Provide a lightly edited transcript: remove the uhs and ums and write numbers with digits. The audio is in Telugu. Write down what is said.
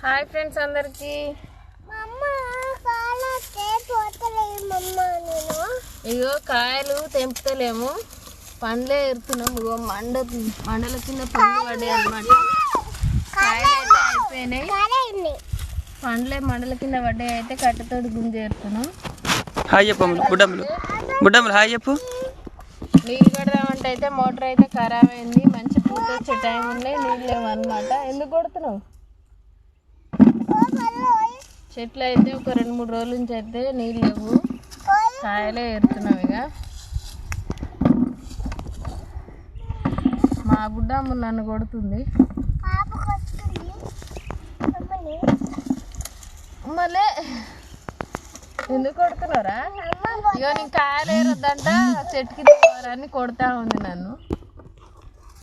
హాయ్ ఫ్రెండ్స్ అందరికి. ఇగో కాయలు తెంపుతలేము, పండ్లే ఎరుతున్నాము. ఇగో మండల కింద పండ్లు పడ్డాయి అన్నమాట. కాయలు అయితే అయిపోయినాయి, పండ్లే మండల కింద పడ్డాయి. అయితే కట్టతోటి గుంజ ఏరుతున్నాం. హాయ్ చెప్పు బుడ్డమ్మలు హాయ్ చెప్పు. నీళ్ళు పెడదామంటే అయితే మోటార్ అయితే ఖరాబ్ అయింది. మంచి పూత వచ్చే టైం ఉన్నాయి, నీళ్ళు లేవన్నమాట. ఎందుకు కొడుతున్నావు? చెట్లు అయితే ఒక 2-3 రోజుల నుంచి అయితే నీళ్ళు లేవు, కాయలే ఏరుతున్నాం. ఇక మా బుడ్డమ్మ నన్ను కొడుతుంది. మళ్ళీ ఎందుకు కొడుతున్నారా? ఇక నేను కాయలు ఏరొద్దంట, చెట్టుకి దిగాలని కొడతా ఉంది నన్ను.